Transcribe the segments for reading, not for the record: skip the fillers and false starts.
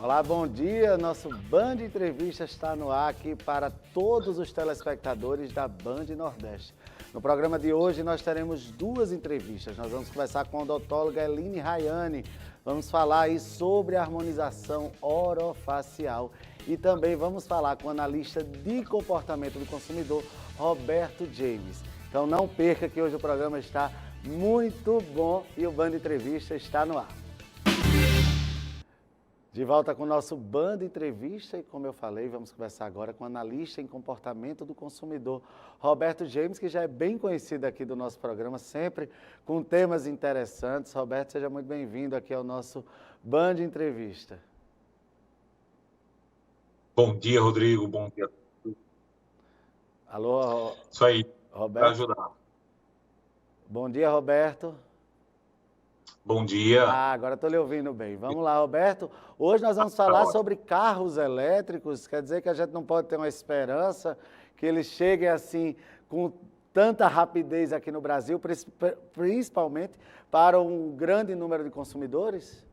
Olá, bom dia. Nosso Band Entrevista está no ar aqui para todos os telespectadores da Band Nordeste. No programa de hoje nós teremos duas entrevistas. Nós vamos conversar com a odontóloga Eline Rayane. Vamos falar aí sobre a harmonização orofacial e também vamos falar com o analista de comportamento do consumidor, Roberto James. Então não perca que hoje o programa está muito bom e o Band Entrevista está no ar. De volta com o nosso Band Entrevista e, como eu falei, vamos conversar agora com o analista em comportamento do consumidor, Roberto James, que já é bem conhecido aqui do nosso programa, sempre com temas interessantes. Roberto, seja muito bem-vindo aqui ao nosso Band Entrevista. Bom dia, Rodrigo. Bom dia. Alô, Isso aí, Roberto. para ajudar. Bom dia, Roberto. Bom dia. Agora estou lhe ouvindo bem. Vamos lá, Roberto. Hoje nós vamos falar sobre carros elétricos. Quer dizer que a gente não pode ter uma esperança que eles cheguem assim com tanta rapidez aqui no Brasil, principalmente para um grande número de consumidores?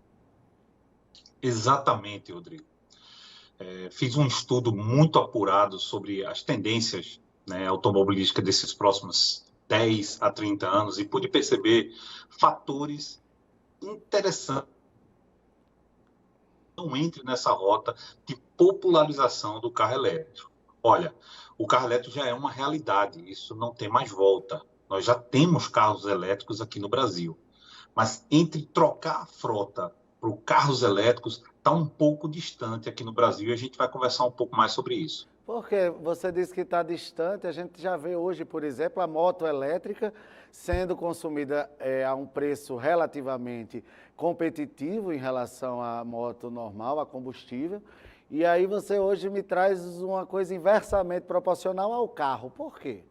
Exatamente, Rodrigo. Fiz um estudo muito apurado sobre as tendências, automobilísticas desses próximos 10 a 30 anos e pude perceber fatores interessante não entre nessa rota de popularização do carro elétrico. Olha, o carro elétrico já é uma realidade, isso não tem mais volta. Nós já temos carros elétricos aqui no Brasil, mas entre trocar a frota para carros elétricos está um pouco distante aqui no Brasil e a gente vai conversar um pouco mais sobre isso. Porque você disse que está distante, a gente já vê hoje, por exemplo, a moto elétrica sendo consumida a um preço relativamente competitivo em relação à moto normal, a combustível. E aí você hoje me traz uma coisa inversamente proporcional ao carro. Por quê?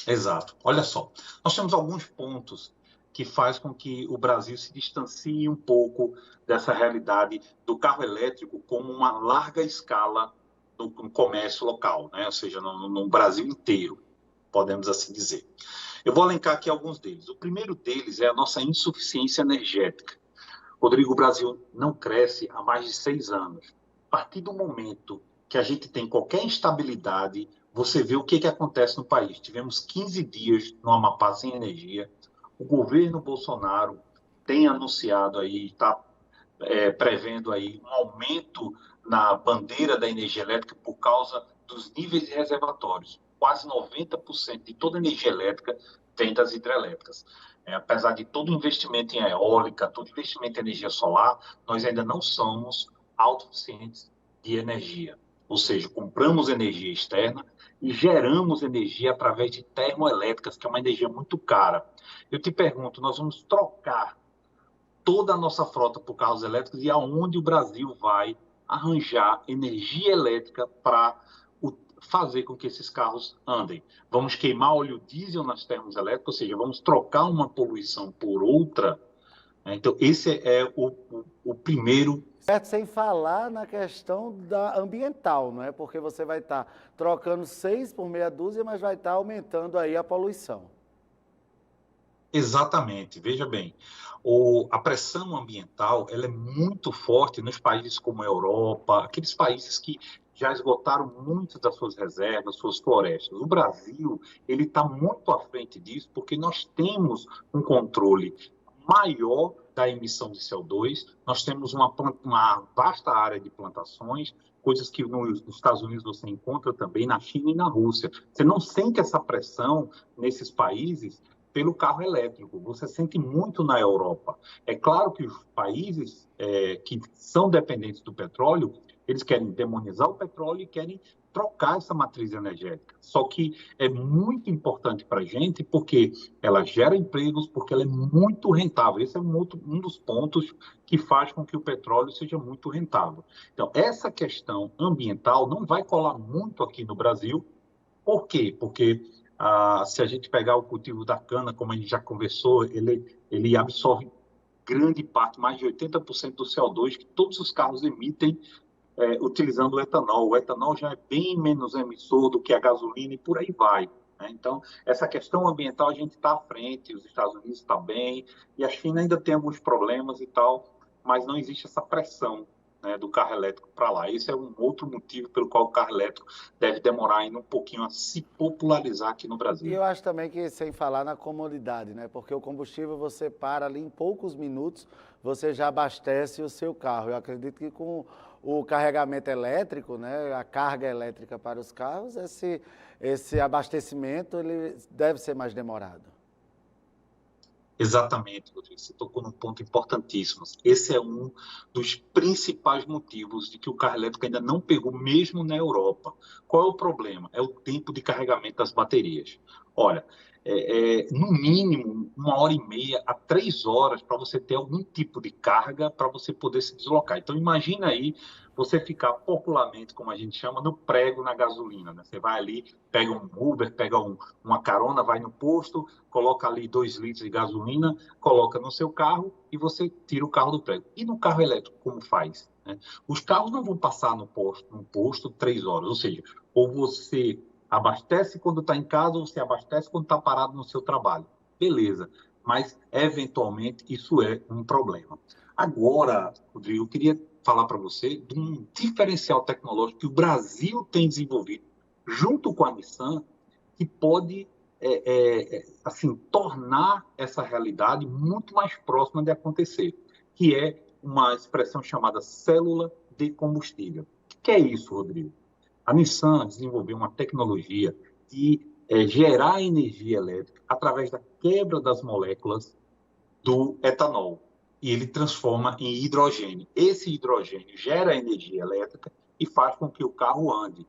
Exato. Olha só, nós temos alguns pontos que faz com que o Brasil se distancie um pouco dessa realidade do carro elétrico como uma larga escala no comércio local, ou seja, no Brasil inteiro, podemos assim dizer. Eu vou elencar aqui alguns deles. O primeiro deles é a nossa insuficiência energética. Rodrigo, o Brasil não cresce há mais de 6 anos. A partir do momento que a gente tem qualquer instabilidade, você vê o que acontece no país. Tivemos 15 dias no Amapá sem energia. O governo Bolsonaro tem anunciado aí, está prevendo aí um aumento na bandeira da energia elétrica por causa dos níveis reservatórios. Quase 90% de toda a energia elétrica vem das hidrelétricas. Apesar de todo investimento em eólica, todo investimento em energia solar, nós ainda não somos autossuficientes de energia. Ou seja, compramos energia externa e geramos energia através de termoelétricas, que é uma energia muito cara. Eu te pergunto, nós vamos trocar toda a nossa frota por carros elétricos e aonde o Brasil vai arranjar energia elétrica para fazer com que esses carros andem? Vamos queimar óleo diesel nas termoelétricas, ou seja, vamos trocar uma poluição por outra. Então, esse é o primeiro. Sem falar na questão ambiental, não é? Porque você vai estar trocando 6 por meia dúzia, mas vai estar aumentando aí a poluição. Exatamente, veja bem, a pressão ambiental ela é muito forte nos países como a Europa, aqueles países que já esgotaram muitas das suas reservas, suas florestas. O Brasil ele está muito à frente disso porque nós temos um controle maior da emissão de CO2, nós temos uma vasta área de plantações, coisas que nos Estados Unidos você encontra também, na China e na Rússia. Você não sente essa pressão nesses países pelo carro elétrico, você sente muito na Europa. É claro que os países que são dependentes do petróleo, eles querem demonizar o petróleo e querem trocar essa matriz energética. Só que é muito importante para a gente porque ela gera empregos, porque ela é muito rentável. Esse é um dos pontos que faz com que o petróleo seja muito rentável. Então, essa questão ambiental não vai colar muito aqui no Brasil. Por quê? Porque se a gente pegar o cultivo da cana, como a gente já conversou, ele absorve grande parte, mais de 80% do CO2 que todos os carros emitem utilizando o etanol. O etanol já é bem menos emissor do que a gasolina e por aí vai. Então, essa questão ambiental a gente está à frente, os Estados Unidos estão bem, e a China ainda tem alguns problemas e tal, mas não existe essa pressão, né, do carro elétrico para lá. Esse é um outro motivo pelo qual o carro elétrico deve demorar ainda um pouquinho a se popularizar aqui no E Brasil. eu acho também que, sem falar na comodidade, né? Porque o combustível você para ali em poucos minutos, você já abastece o seu carro. Eu acredito que com o carregamento elétrico, né, a carga elétrica para os carros, esse abastecimento ele deve ser mais demorado. Exatamente, Rodrigo. Você tocou num ponto importantíssimo. Esse é um dos principais motivos de que o carro elétrico ainda não pegou, mesmo na Europa. Qual é o problema? É o tempo de carregamento das baterias. Olha, no mínimo 1h30 a 3 horas para você ter algum tipo de carga para você poder se deslocar. Então, imagina aí você ficar popularmente, como a gente chama, no prego na gasolina, né? Você vai ali, pega um Uber, pega uma carona, vai no posto, coloca ali 2 litros de gasolina, coloca no seu carro e você tira o carro do prego. E no carro elétrico, como faz? Né? Os carros não vão passar no posto 3 horas, ou seja, ou você abastece quando está em casa ou você abastece quando está parado no seu trabalho. Beleza, mas eventualmente isso é um problema. Agora, Rodrigo, eu queria falar para você de um diferencial tecnológico que o Brasil tem desenvolvido junto com a Nissan, que pode assim, tornar essa realidade muito mais próxima de acontecer, que é uma expressão chamada célula de combustível. O que é isso, Rodrigo? A Nissan desenvolveu uma tecnologia de gerar energia elétrica através da quebra das moléculas do etanol. E ele transforma em hidrogênio. Esse hidrogênio gera energia elétrica e faz com que o carro ande.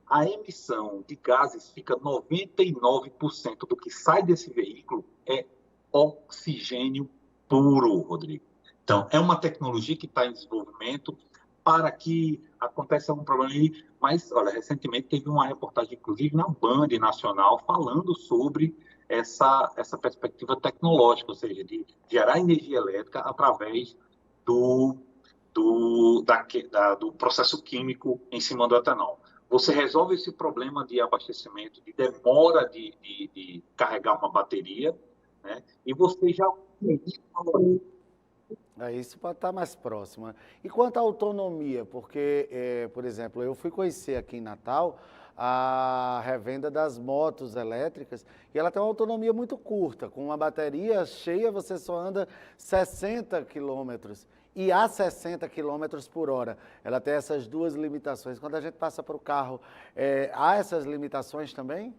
A emissão de gases fica 99% do que sai desse veículo é oxigênio puro, Rodrigo. Então, é uma tecnologia que está em desenvolvimento para que aconteça algum problema aí, mas, olha, recentemente teve uma reportagem, inclusive, na Band Nacional, falando sobre essa perspectiva tecnológica, ou seja, de gerar energia elétrica através do processo químico em cima do etanol. Você resolve esse problema de abastecimento, de demora de carregar uma bateria, né? E você já... Isso pode estar mais próximo, né? E quanto à autonomia, porque, por exemplo, eu fui conhecer aqui em Natal a revenda das motos elétricas e ela tem uma autonomia muito curta. Com uma bateria cheia, você só anda 60 quilômetros e a 60 quilômetros por hora. Ela tem essas duas limitações. Quando a gente passa para o carro, há essas limitações também?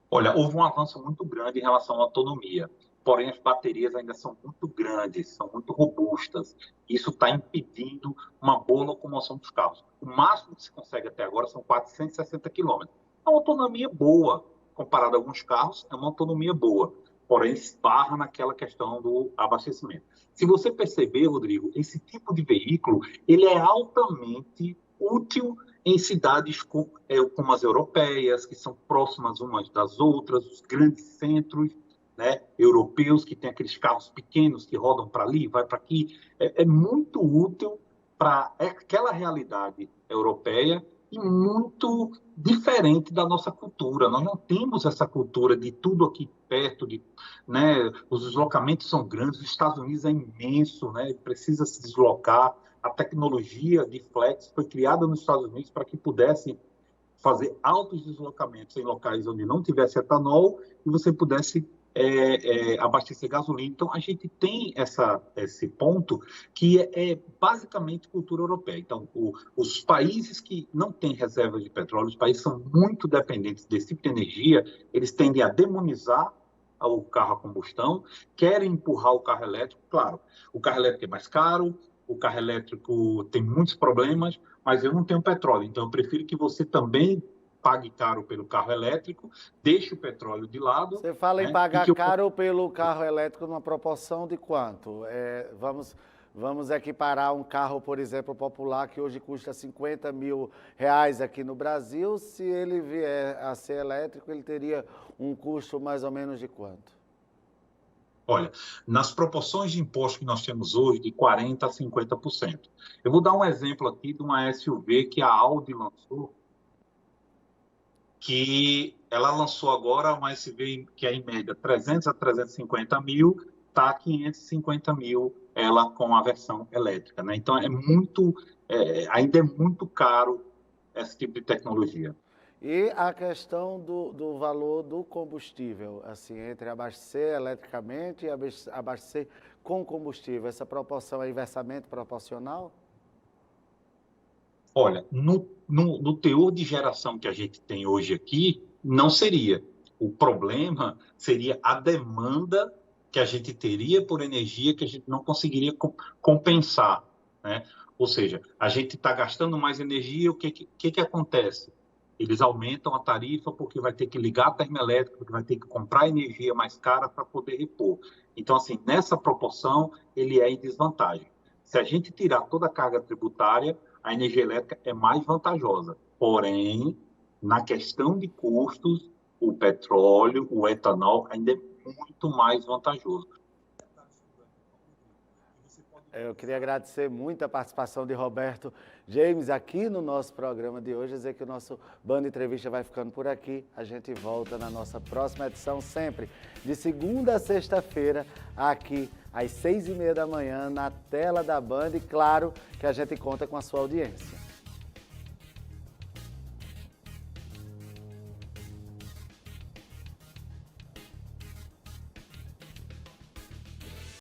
Olha, houve um avanço muito grande em relação à autonomia, porém as baterias ainda são muito grandes, são muito robustas. Isso está impedindo uma boa locomoção dos carros. O máximo que se consegue até agora são 460 quilômetros. É uma autonomia boa, comparado a alguns carros, é uma autonomia boa, porém esbarra naquela questão do abastecimento. Se você perceber, Rodrigo, esse tipo de veículo, ele é altamente útil em cidades como as europeias, que são próximas umas das outras, os grandes centros, né, europeus, que tem aqueles carros pequenos que rodam para ali, vai para aqui. É muito útil para aquela realidade europeia e muito diferente da nossa cultura. Nós não temos essa cultura de tudo aqui perto, né, os deslocamentos são grandes, os Estados Unidos é imenso, né, precisa se deslocar. A tecnologia de flex foi criada nos Estados Unidos para que pudesse fazer altos deslocamentos em locais onde não tivesse etanol e você pudesse abastecer gasolina. Então, a gente tem esse ponto que é basicamente cultura europeia. Então, os países que não têm reservas de petróleo, os países são muito dependentes desse tipo de energia, eles tendem a demonizar o carro a combustão, querem empurrar o carro elétrico. Claro, o carro elétrico é mais caro, o carro elétrico tem muitos problemas, mas eu não tenho petróleo, então eu prefiro que você também pague caro pelo carro elétrico, deixe o petróleo de lado. Você fala em Né, pagar caro pelo carro elétrico numa proporção de quanto? Vamos equiparar um carro, por exemplo, popular, que hoje custa R$50 mil aqui no Brasil. Se ele vier a ser elétrico, ele teria um custo mais ou menos de quanto? Olha, nas proporções de imposto que nós temos hoje, de 40% a 50%. Eu vou dar um exemplo aqui de uma SUV que a Audi lançou, que ela lançou agora uma SUV que é em média 300 a 350 mil, está a 550 mil ela com a versão elétrica, né? Então, ainda é muito caro esse tipo de tecnologia. E a questão do valor do combustível, assim, entre abastecer eletricamente e abastecer com combustível, essa proporção é inversamente proporcional? Olha, no teor de geração que a gente tem hoje aqui, não seria. O problema seria a demanda que a gente teria por energia que a gente não conseguiria compensar, né? Ou seja, a gente está gastando mais energia, o que acontece? Eles aumentam a tarifa porque vai ter que ligar a termoelétrica, porque vai ter que comprar energia mais cara para poder repor. Então, assim, nessa proporção, ele é em desvantagem. Se a gente tirar toda a carga tributária, a energia elétrica é mais vantajosa. Porém, na questão de custos, o petróleo, o etanol ainda é muito mais vantajoso. Eu queria agradecer muito a participação de Roberto James aqui no nosso programa de hoje, dizer que o nosso Band Entrevista vai ficando por aqui. A gente volta na nossa próxima edição, sempre de segunda a sexta-feira, aqui às 6h30 da manhã, na tela da Band. E claro que a gente conta com a sua audiência.